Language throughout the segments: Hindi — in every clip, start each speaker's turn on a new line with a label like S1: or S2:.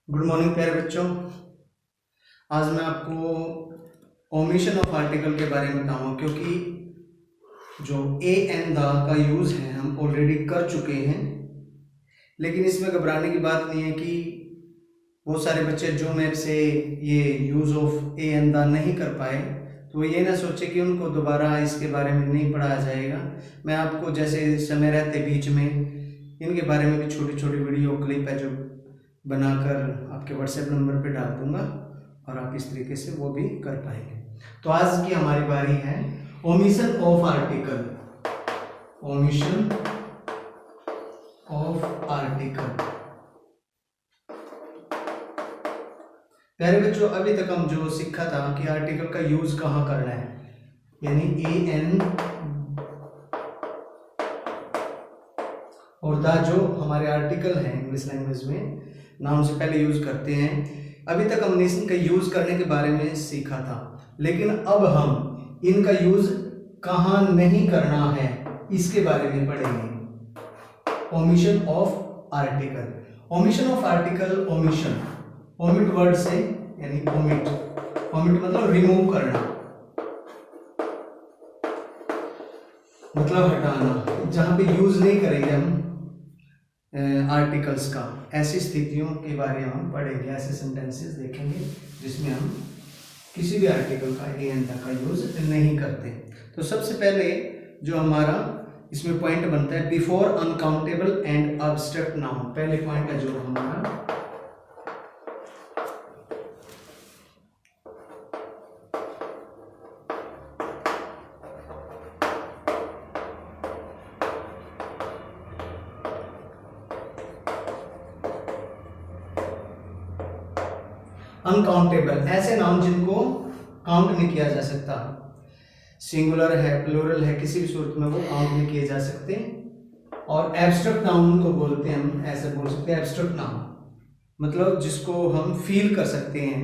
S1: गुड मॉर्निंग प्यारे बच्चों। आज मैं आपको ओमिशन ऑफ आर्टिकल के बारे में बताऊंगा, क्योंकि जो ए एन द का यूज़ है हम ऑलरेडी कर चुके हैं। लेकिन इसमें घबराने की बात नहीं है कि बहुत सारे बच्चे जो मैप से ये use of a an the नहीं कर पाए, तो वो ये ना सोचे कि उनको दोबारा इसके बारे में नहीं पढ़ाया जाएगा। मैं आपको जैसे समय रहते बीच में इनके बारे में भी छोटी छोटी वीडियो क्लिप है जो बनाकर आपके व्हाट्सएप नंबर पे डाल दूंगा और आप इस तरीके से वो भी कर पाएंगे। तो आज की हमारी बारी है omission of article. Omission of article. प्यारे बच्चों, अभी तक हम जो सीखा था कि आर्टिकल का यूज कहाँ करना है, यानी ए एन और द जो हमारे आर्टिकल हैं इंग्लिश लैंग्वेज में नाउन से पहले यूज करते हैं। अभी तक हमने इनका यूज करने के बारे में सीखा था, लेकिन अब हम इनका यूज कहाँ नहीं करना है इसके बारे में पढ़ेंगे। Omission of article. Omission of article, omission omit word से, यानी ओमिट ओमिट मतलब रिमूव करना, मतलब हटाना। जहां पे यूज नहीं करेंगे हम आर्टिकल्स का, ऐसी स्थितियों के बारे में हम पढ़ेंगे, ऐसे सेंटेंसेस देखेंगे जिसमें हम किसी भी आर्टिकल का ए एन तक का यूज नहीं करते। तो सबसे पहले जो हमारा इसमें पॉइंट बनता है before uncountable and abstract noun. पहले पॉइंट है जो हमारा अनकाउंटेबल, ऐसे नाउन जिनको काउंट नहीं किया जा सकता, सिंगुलर है प्लूरल है, किसी भी सूरत में वो काउंट नहीं किए जा सकते। और एब्स्ट्रैक्ट नाउन उनको बोलते हैं, हम ऐसे बोल सकते हैं एब्स्ट्रैक्ट नाउन, मतलब जिसको हम फील कर सकते हैं,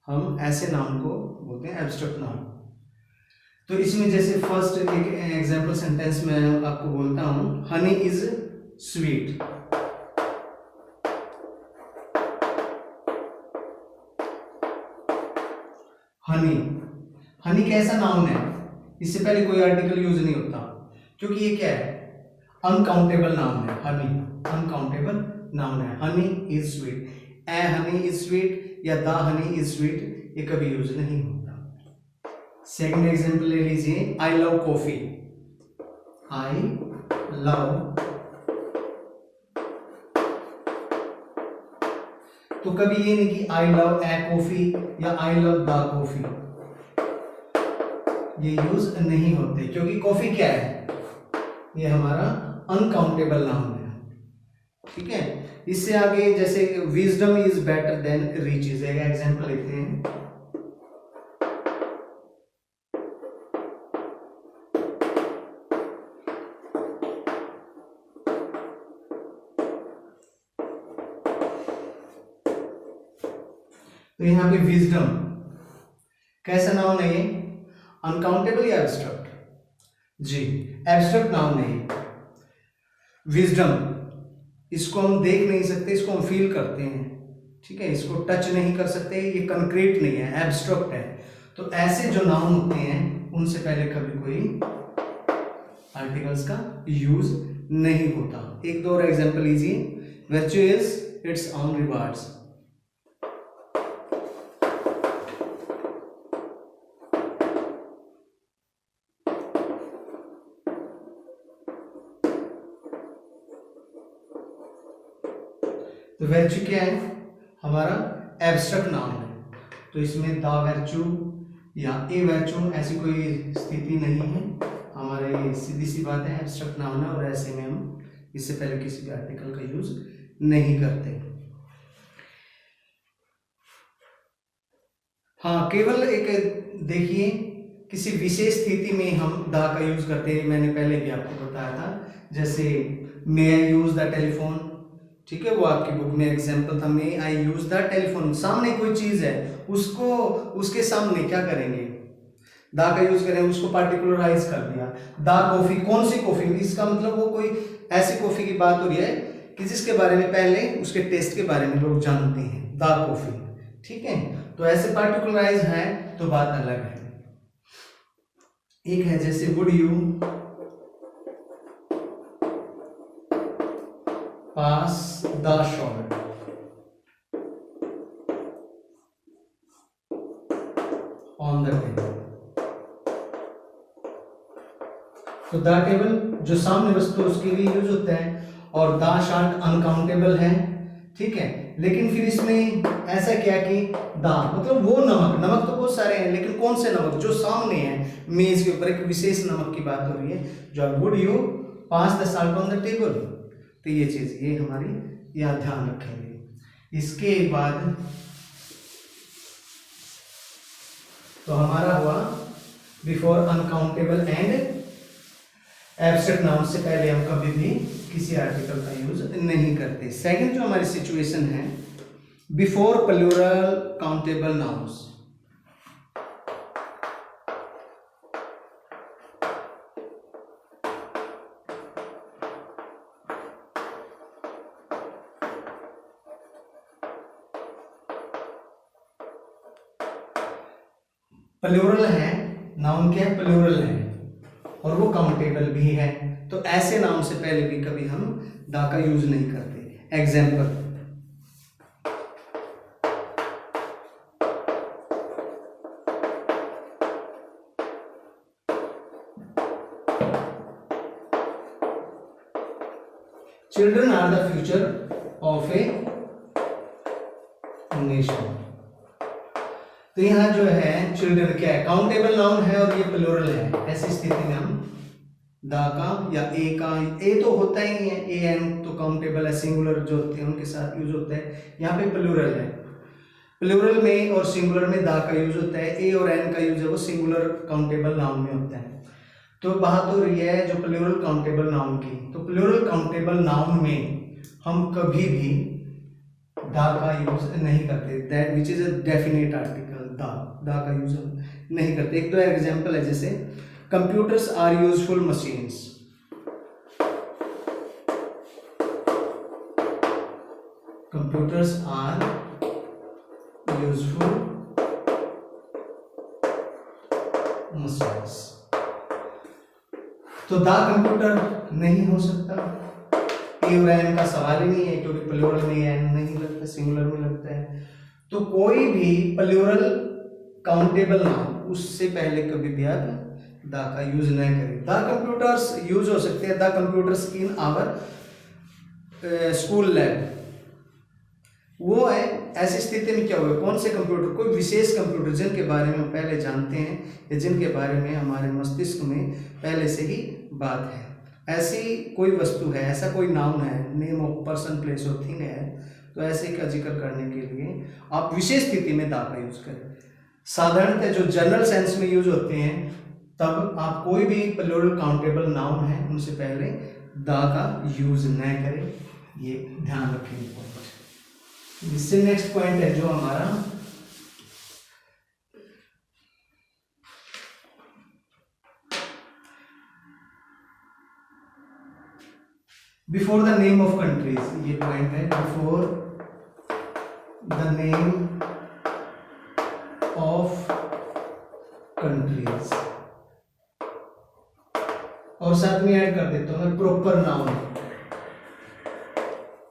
S1: हम ऐसे नाउन को बोलते हैं एब्स्ट्रैक्ट नाउन। तो इसमें जैसे फर्स्ट एक एग्जांपल सेंटेंस में आपको बोलता हूं, honey is sweet. Honey, Honey कैसा नाउन है, इससे पहले कोई आर्टिकल यूज नहीं होता, क्योंकि ये क्या है, अनकाउंटेबल नाउन है। हनी अनकाउंटेबल नाउन है। Honey is sweet, A honey is sweet या द हनी इज स्वीट, ये कभी यूज नहीं होता। सेकंड एग्जांपल ले लीजिए, I love coffee. I love, तो कभी ये नहीं कि आई लव ए कॉफी या आई लव द कॉफी, ये यूज नहीं होते, क्योंकि कॉफी क्या है, ये हमारा अनकाउंटेबल नाउन है। ठीक है, इससे आगे जैसे wisdom is better than riches, एक एग्जांपल लेते हैं। तो यहां पे विजडम कैसा नाउन है, ये अनकाउंटेबल या एब्स्ट्रैक्ट? जी, एब्स्ट्रैक्ट नाउन है ये। विजडम, इसको हम देख नहीं सकते, इसको हम फील करते हैं, ठीक है, इसको टच नहीं कर सकते, ये कंक्रीट नहीं है, एब्स्ट्रैक्ट है। तो ऐसे जो नाउन होते हैं उनसे पहले कभी कोई आर्टिकल्स का यूज नहीं होता। एक दो और एग्जांपल लीजिए, virtue is it's on rewards. तो वर्च्यू क्या है, हमारा एब्स्ट्रैक्ट नाउन है, तो इसमें द वर्च्यू या ए वर्च्यू ऐसी कोई स्थिति नहीं है, हमारे सीधी सी बात है, एब्स्ट्रैक्ट नाउन है और ऐसे में हम इससे पहले किसी भी आर्टिकल का यूज नहीं करते। हाँ, केवल एक देखिए, किसी विशेष स्थिति में हम द का यूज करते हैं, मैंने पहले भी आपको बताया था, जैसे मे आई यूज द टेलीफोन, ठीक है, वो आपकी बुक में एग्जांपल था, मे आई यूज द टेलीफोन। सामने कोई चीज है, उसको उसके सामने क्या करेंगे, द का यूज करें, उसको पार्टिकुलराइज कर दिया। द कॉफी, कौन सी कॉफी, इसका मतलब वो कोई ऐसी कॉफी की बात हो रही है कि जिसके बारे में पहले उसके टेस्ट के बारे में लोग जानते हैं, द कॉफी, ठीक है। तो ऐसे पार्टिकुलराइज है तो बात अलग है। एक है जैसे would you pass the short on the table. तो द टेबल जो सामने वस्तु उसके लिए यूज होता है, और द शॉर्ट अनकाउंटेबल है, ठीक है। लेकिन फिर इसमें ऐसा क्या कि द मतलब वो नमक, नमक तो बहुत सारे हैं, लेकिन कौन से नमक जो सामने है मेज के ऊपर, एक विशेष नमक की बात हो रही है, जो would you pass the salt on the table. तो ये चीज ये हमारी यहाँ ध्यान रखेंगे। इसके बाद तो हमारा हुआ before uncountable and abstract noun से पहले हम कभी भी किसी आर्टिकल का यूज नहीं करते। सेकंड जो हमारी सिचुएशन है, before plural countable nouns. Plural है, नाउन क्या है, प्लूरल है, और वो काउंटेबल भी है। तो ऐसे नाउन से पहले भी कभी हम द का यूज नहीं करते। Example, children are the future of a nation. तो यहां जो है चिल्ड्रन क्या है, काउंटेबल नाउन है और ये प्लूरल है। ऐसी स्थिति में हम द का या ए का, ए तो होता ही नहीं है, ए एन तो काउंटेबल है, सिंगुलर जो होते हैं उनके साथ यूज होता है। यहाँ पे प्लूरल है, प्लूरल में और सिंगुलर में द का यूज होता है, ए और एन का यूज है वो सिंगुलर काउंटेबल नाउन में होता है। तो बात हो रही है जो प्लूरल काउंटेबल नाउन की, तो प्लूरल काउंटेबल नाउन में हम कभी भी द का यूज नहीं करते। That which is a definite article, the का यूज नहीं करते। एक दो एग्जांपल है, जैसे computers are useful machines. Computers are useful machines. तो द कंप्यूटर नहीं हो सकता, ए और एन का सवाल ही नहीं है, क्योंकि प्लूरल में एन नहीं लगता, सिंगुलर में लगता है। तो कोई भी प्लूरल काउंटेबल नाउन उससे पहले कभी भी आप द का यूज नहीं करें। द कंप्यूटर्स यूज हो सकते हैं, the computers in our school lab, वो है। ऐसी स्थिति में क्या हुआ, कौन से कंप्यूटर, कोई विशेष कंप्यूटर जिनके बारे में हम पहले जानते हैं या जिनके बारे में हमारे मस्तिष्क में पहले से ही बात है, ऐसी कोई वस्तु है, ऐसा कोई नाउन है, नेम ऑफ पर्सन, प्लेस और थिंग है, तो ऐसे का जिक्र करने के लिए आप विशेष स्थिति में द का यूज करें। साधारणतः जो जनरल सेंस में यूज होते हैं तब आप कोई भी प्लूरल काउंटेबल नाउन है उनसे पहले द का यूज न करें, ये ध्यान रखेंगे पॉइंट। इससे नेक्स्ट पॉइंट है जो हमारा before the name of countries. ये पॉइंट है, before the name of countries, और साथ में ऐड कर देता हूं मैं proper noun.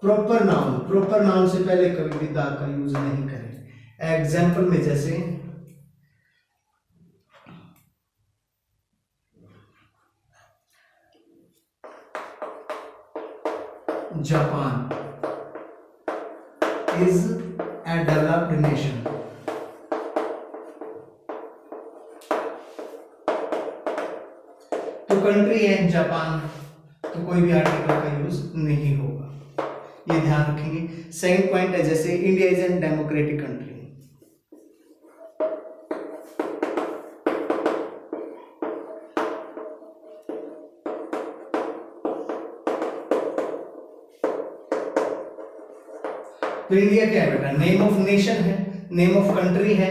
S1: Proper noun, proper noun से पहले कभी भी द का यूज नहीं करें। एग्जाम्पल में जैसे Japan is a developed nation. तो कंट्री है जापान, तो कोई भी आर्टिकल का यूज नहीं होगा, ये ध्यान रखेंगे। सेकंड पॉइंट है जैसे India is an democratic country. तो इंडिया क्या है बेटा, नेम ऑफ नेशन है, नेम ऑफ कंट्री है,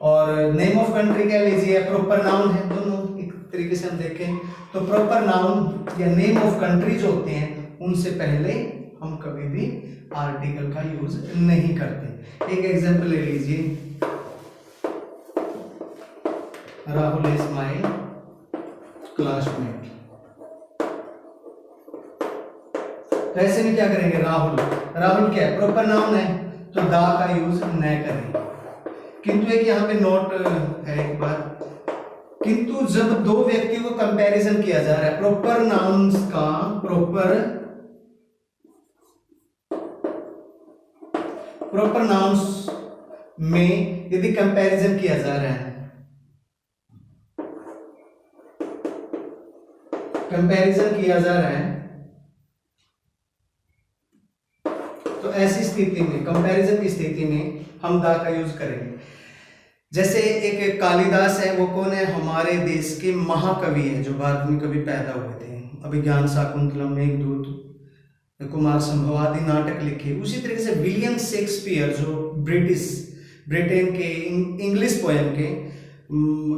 S1: और नेम ऑफ कंट्री कह लीजिए प्रॉपर नाउन है, दोनों एक तरीके से हम देखें तो प्रॉपर नाउन या नेम ऑफ कंट्री जो होते हैं उनसे पहले हम कभी भी आर्टिकल का यूज नहीं करते। एक एग्जांपल ले लीजिए, राहुल इज माय क्लासमेट। तो ऐसे में क्या करेंगे, राहुल, राहुल क्या है, प्रॉपर नाउन है, तो दा का यूज न करें। किंतु एक यहाँ पे नोट है एक बात, किंतु जब दो व्यक्तियों को कंपैरिजन किया जा रहा है, प्रॉपर नाउन्स का प्रॉपर नाउन्स में यदि कंपैरिजन किया जा रहा है, कंपैरिजन किया जा रहा है, तो ऐसी स्थिति में, कंपैरिजन की स्थिति में हम दा का यूज करेंगे। जैसे एक कालिदास है, वो कौन है, हमारे देश के महाकवि है, जो भारत में कभी पैदा हुए थे, अभिज्ञान शाकुंतलम, मेघदूत, कुमार संभव आदि नाटक लिखे। उसी तरीके से विलियम शेक्सपियर, जो ब्रिटेन के इंग्लिश पोएम के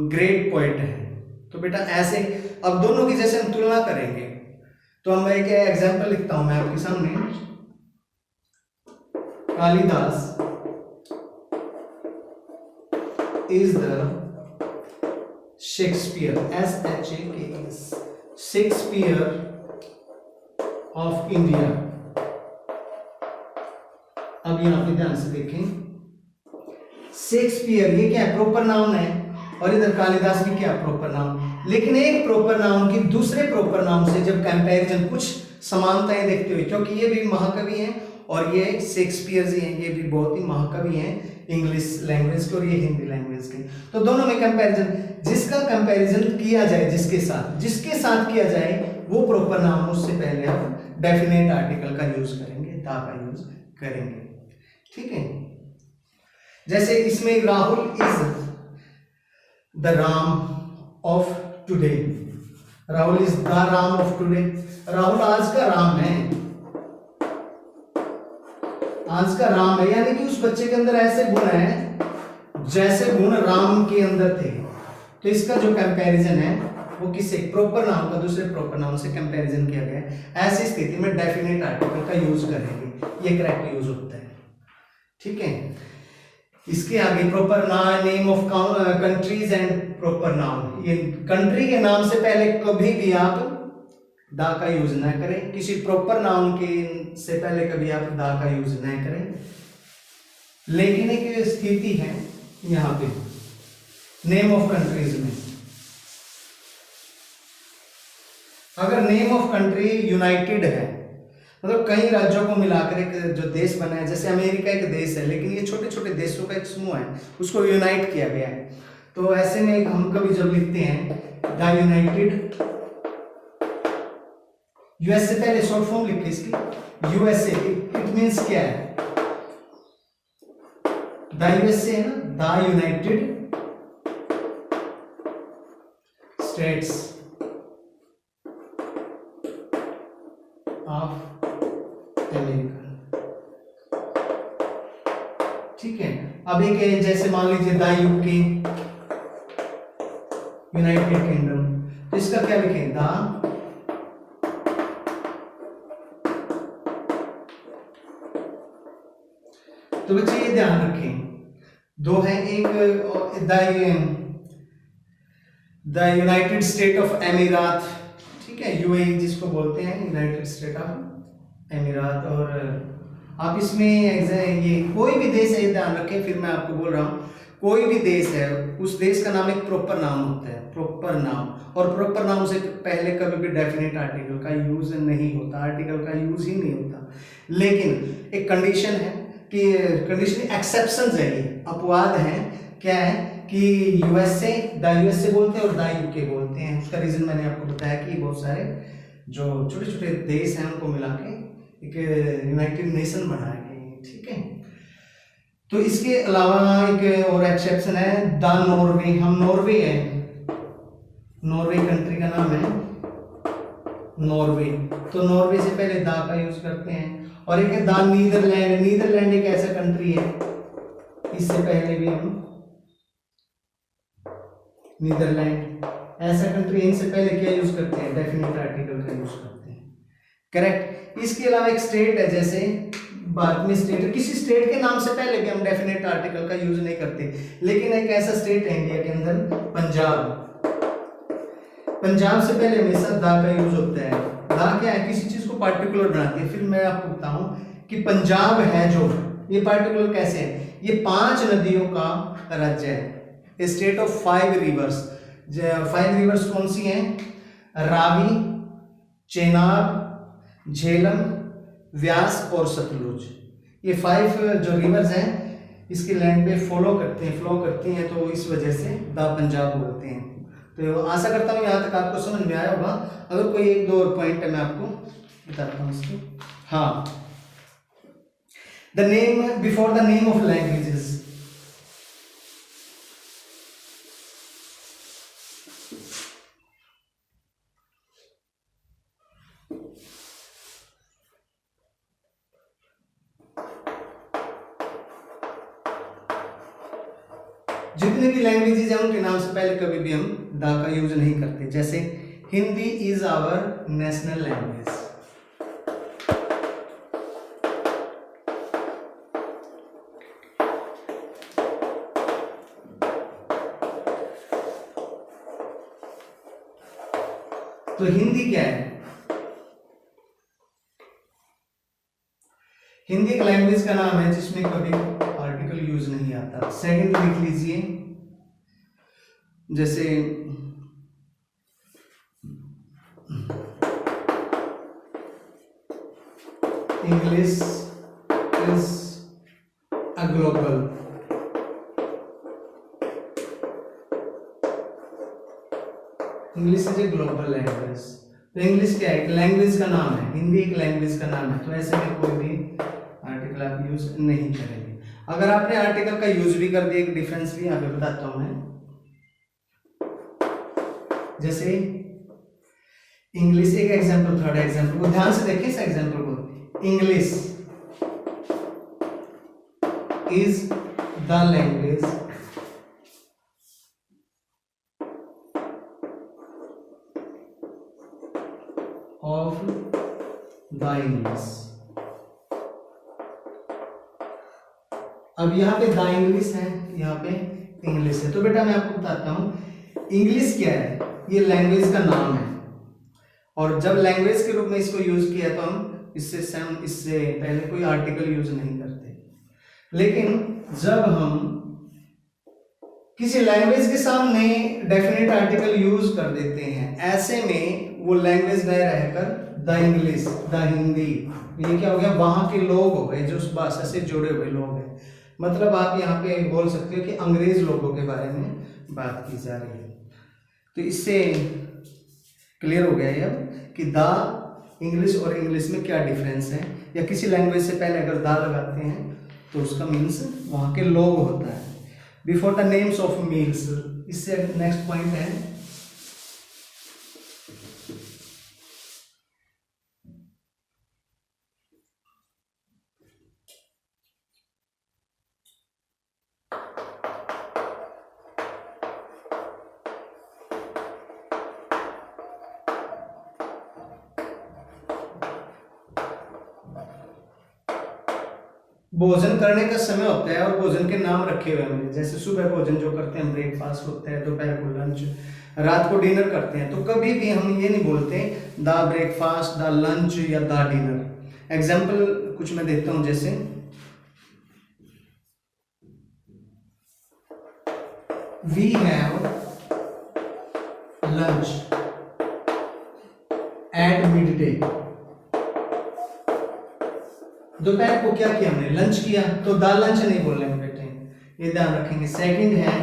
S1: ग्रेट पोएट हैं। तो बेटा ऐसे अब दोनों की जैसे हम तुलना करेंगे, तो हम एक एग्जाम्पल लिखता हूं मैं आपके सामने, Kalidas is the Shakespeare, SHAKES, Shakespeare of India। अब यहां पे ध्यान से देखें, शेक्सपियर ये क्या है, प्रॉपर नाउन है, और इधर कालिदास भी क्या, प्रॉपर नाउन। लेकिन एक प्रॉपर नाउन की दूसरे प्रॉपर नाउन से जब कंपैरिजन, कुछ समानताएं देखते हुए, क्योंकि ये भी महाकवि हैं और ये शेक्सपियर जी हैं, ये भी बहुत ही महाकवि हैं इंग्लिश लैंग्वेज के और ये हिंदी लैंग्वेज के। तो दोनों में कंपैरिजन, जिसका कंपैरिजन किया जाए जिसके साथ किया जाए, वो प्रॉपर नाउन, उससे पहले हम डेफिनेट आर्टिकल का यूज करेंगे, दा का यूज करेंगे। ठीक है, जैसे इसमें Rahul is the Ram of today, Rahul is the Ram of today, Rahul आज का राम है, आज का राम है, यानी कि उस बच्चे के अंदर ऐसे गुण है जैसे गुण राम के अंदर थे। तो इसका जो कंपैरिजन है वो किससे, प्रॉपर नाउन का दूसरे प्रॉपर नाउन से कंपैरिजन किया गया है। ऐसी स्थिति में डेफिनेट आर्टिकल का यूज करेंगे, ये करेक्ट यूज होता है। ठीक है, इसके आगे proper name of countries and proper noun, ये कंट्री के नाम से पहले कभी भी आप दा का यूज ना करें, किसी प्रॉपर नाउन के से पहले कभी आप दा का यूज ना करें। लेकिन एक स्थिति है यहां पे नेम ऑफ कंट्रीज में, अगर नेम ऑफ कंट्री यूनाइटेड है, मतलब कई राज्यों को मिलाकर एक जो देश बना है, जैसे अमेरिका एक देश है, लेकिन ये छोटे छोटे देशों का एक समूह है, उसको यूनाइट किया गया है। तो ऐसे में हम कभी जब लिखते हैं द यूनाइटेड, यूएस से पहले शॉर्ट फॉर्म लिखे इसकी, यूएसए, इट मींस क्या है, द यूएसए है ना, the United states of America. ठीक है, अब एक जैसे मान लीजिए द यूके, यूनाइटेड किंगडम, तो इसका क्या लिखें, द तो बच्चे ये ध्यान रखें, दो है, एक द यूनाइटेड स्टेट ऑफ अमीरात, ठीक है, यूएई जिसको बोलते हैं, यूनाइटेड स्टेट ऑफ अमीरात। और आप इसमें ये कोई भी देश है, ध्यान रखें, फिर मैं आपको बोल रहा हूँ, कोई भी देश है, उस देश का नाम एक प्रॉपर नाउन होता है, प्रॉपर नाउन, और प्रॉपर नाउन से पहले कभी भी डेफिनेट आर्टिकल का यूज नहीं होता, आर्टिकल का यूज ही नहीं होता। लेकिन एक कंडीशन है कि कंडीशन एक्सेप्शन है, ये अपवाद है, क्या है कि यूएसए, द यूएसए बोलते हैं और द यूके बोलते हैं। उसका रीजन मैंने आपको बताया कि बहुत सारे जो छोटे छोटे देश हैं उनको मिला के एक यूनाइटेड नेशन बनाए गए। ठीक है, तो इसके अलावा एक और एक्सेप्शन है द नॉर्वे, हम नॉर्वे है, नॉर्वे कंट्री का नाम है नॉर्वे, तो नॉर्वे से पहले दा का यूज करते हैं। और एक है द नीदरलैंड, नीदरलैंड एक ऐसा कंट्री है, इससे पहले भी हम नीदरलैंड ऐसा कंट्री, इनसे पहले क्या यूज करते हैं, डेफिनेट आर्टिकल का यूज करते हैं। करेक्ट, इसके अलावा एक स्टेट है, जैसे भारत में स्टेट है, किसी स्टेट के नाम से पहले भी हम डेफिनेट आर्टिकल का यूज नहीं करते, लेकिन एक ऐसा स्टेट है इंडिया के अंदर, पंजाब। पंजाब से पहले हमेशा दा का यूज होता है। दा क्या है, किसी चीज को पार्टिकुलर बनाती है। फिर मैं आपको बताऊं कि पंजाब है जो, ये पार्टिकुलर कैसे है, ये 5 नदियों का राज्य है, स्टेट ऑफ 5 रिवर्स। 5 रिवर्स कौन सी हैं, रावी, चेनाब, झेलम, व्यास और सतलुज। ये 5 जो रिवर्स हैं इसके लैंड पे फ्लो करती हैं, तो इस वजह से द पंजाब बोलते हैं। तो आशा करता हूँ यहाँ तक आपको समझ में आया होगा। अगर कोई 1-2 और पॉइंट है मैं आपको बताता हूँ इसको। हाँ, the name before the name of languages. जितने भी लैंग्वेजेस हैं उनके नाम से पहले कभी भी हम दा का यूज नहीं करते। जैसे Hindi is our national language, तो हिंदी क्या है, हिंदी एक लैंग्वेज का नाम है जिसमें कभी आर्टिकल यूज नहीं आता। सेकंड लिख लीजिए, जैसे English is a global, English is a global language. तो इंग्लिश क्या है, एक लैंग्वेज का नाम है, हिंदी एक लैंग्वेज का नाम है, तो ऐसे में कोई भी आर्टिकल आप यूज नहीं करेंगे। अगर आपने आर्टिकल का यूज भी कर दिया, एक डिफरेंस भी यहाँ पे बताता हूं मैं। जैसे इंग्लिश, एक एग्जांपल, थर्ड एग्जांपल को ध्यान से देखिए, इस एग्जांपल को, English is the language of the English. अब यहाँ पे द इंग्लिश है, यहाँ पे इंग्लिश है, तो बेटा मैं आपको बताता हूं इंग्लिश क्या है, ये लैंग्वेज का नाम है, और जब लैंग्वेज के रूप में इसको यूज किया तो हम इससे पहले कोई आर्टिकल यूज नहीं करते। लेकिन जब हम किसी लैंग्वेज के सामने डेफिनेट आर्टिकल यूज कर देते हैं, ऐसे में वो लैंग्वेज न रहकर द इंग्लिश, द हिंदी, ये क्या हो गया, वहां के लोग हो गए जो उस भाषा से जुड़े हुए लोग हैं। मतलब आप यहाँ पे बोल सकते हो कि अंग्रेज लोगों के बारे में बात की जा रही है। तो इससे क्लियर हो गया है अब कि द इंग्लिश और इंग्लिश में क्या डिफरेंस है, या किसी लैंग्वेज से पहले अगर द लगाते हैं तो उसका मीन्स वहाँ के लोग होता है। Before the names of meals, इससे नेक्स्ट पॉइंट है भोजन करने का समय होता है और भोजन के नाम रखे हुए हैं। जैसे सुबह भोजन जो करते हैं ब्रेकफास्ट होता है, दोपहर को लंच, रात को डिनर करते हैं। तो कभी भी हम ये नहीं बोलते द ब्रेकफास्ट, द लंच या द डिनर। एग्जाम्पल कुछ मैं देता हूं, जैसे we have lunch at mid day. दोपहर को क्या किया हमने, लंच किया, तो द लंच नहीं बोल रहे बेटे, ये ध्यान रखेंगे। सेकंड है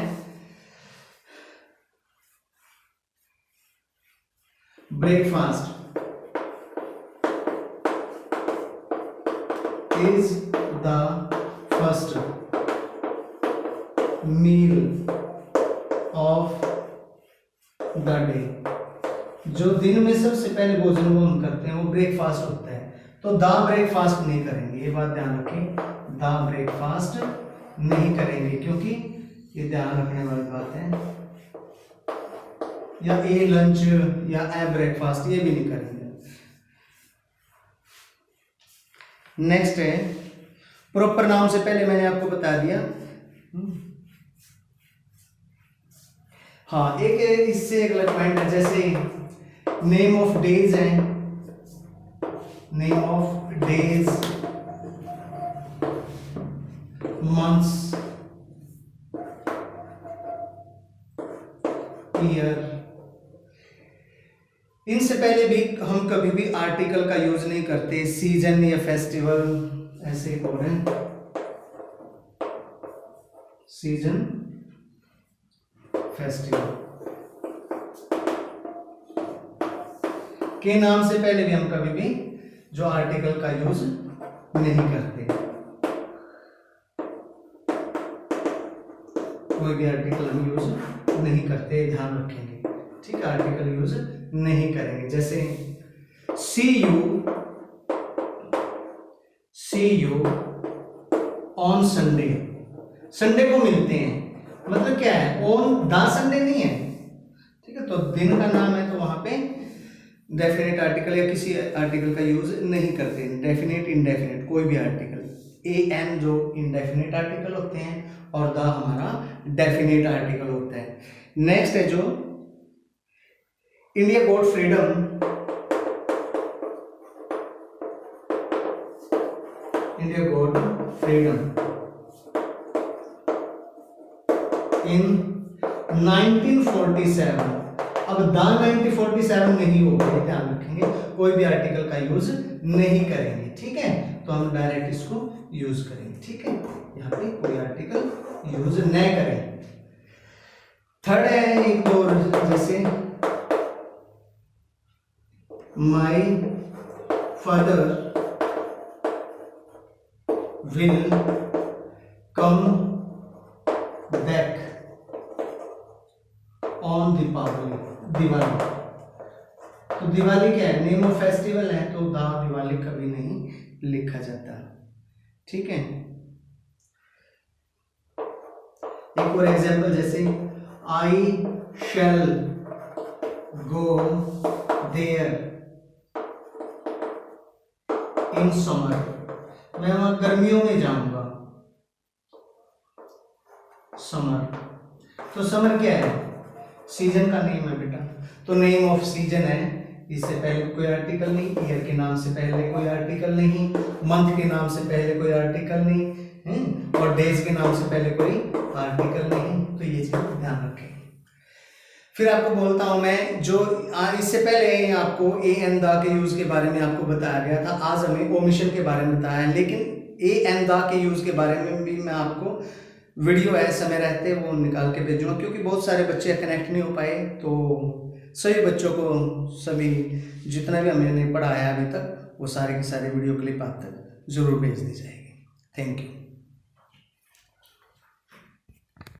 S1: breakfast is the first meal of the day. जो दिन में सबसे पहले भोजन वो हम करते हैं वो ब्रेकफास्ट होता है, तो द ब्रेकफास्ट नहीं करेंगे, ये बात ध्यान रखें, द ब्रेकफास्ट नहीं करेंगे, क्योंकि ये ध्यान रखने वाली बात है। या ए लंच या ए ब्रेकफास्ट, ये भी नहीं करेंगे। नेक्स्ट है प्रॉपर नाउन से पहले मैंने आपको बता दिया। हाँ, एक इससे एक अलग पॉइंट है, जैसे नेम ऑफ डेज है, name of days, months, year, इनसे पहले भी हम कभी भी आर्टिकल का यूज नहीं करते। सीजन या फेस्टिवल, ऐसे एक और है सीजन, फेस्टिवल के नाम से पहले भी हम कभी भी जो आर्टिकल का यूज नहीं करते। कोई भी आर्टिकल हम यूज नहीं करते, ध्यान रखेंगे, ठीक है, आर्टिकल यूज नहीं करेंगे। जैसे सी यू ऑन संडे, संडे को मिलते हैं, मतलब क्या है, ऑन द संडे नहीं है, ठीक है, तो दिन का नाम है तो वहां पे डेफिनेट आर्टिकल या किसी आर्टिकल का यूज नहीं करते। डेफिनेट, इनडेफिनेट, कोई भी आर्टिकल, ए एन जो इनडेफिनेट आर्टिकल होते हैं और द हमारा डेफिनेट आर्टिकल होता है। नेक्स्ट है जो India got freedom, India got freedom इन 1947। अब द 1947 नहीं होगा, ध्यान रखेंगे, कोई भी आर्टिकल का यूज नहीं करेंगे, ठीक है, तो हम डायरेक्ट इसको यूज करेंगे, ठीक है, यहाँ पे कोई आर्टिकल यूज न करें। थर्ड है एक और, जैसे my father will come back on Deepawali, Diwali, तो दिवाली क्या है, नेम ऑफ फेस्टिवल है, तो द दिवाली कभी नहीं लिखा जाता, ठीक है। एक और एग्जांपल, जैसे आई शैल गो देयर इन समर, मैं वहां गर्मियों में जाऊंगा, समर, तो समर क्या है, सीजन का नेम है बेटा, तो नेम ऑफ सीजन है, इससे पहले कोई आर्टिकल नहीं, ईयर के नाम से पहले कोई आर्टिकल नहीं, मंथ के नाम से पहले कोई आर्टिकल नहीं, और डेज के नाम से पहले कोई आर्टिकल नहीं, तो ये चीज ध्यान रखें। फिर आपको बोलता हूं मैं, जो इससे पहले आपको ए एन द के यूज के बारे में आपको बताया गया था, आज हमें ओमिशन के बारे में बताया है, लेकिन ए एन द के यूज के बारे में भी मैं आपको वीडियो है समय रहते वो निकाल के भेजूंगा, क्योंकि बहुत सारे बच्चे कनेक्ट नहीं हो पाए, तो सभी बच्चों को, सभी जितना भी हमने पढ़ाया अभी तक, वो सारे के सारे वीडियो क्लिप आप तक जरूर भेज दी जाएगी। Thank you.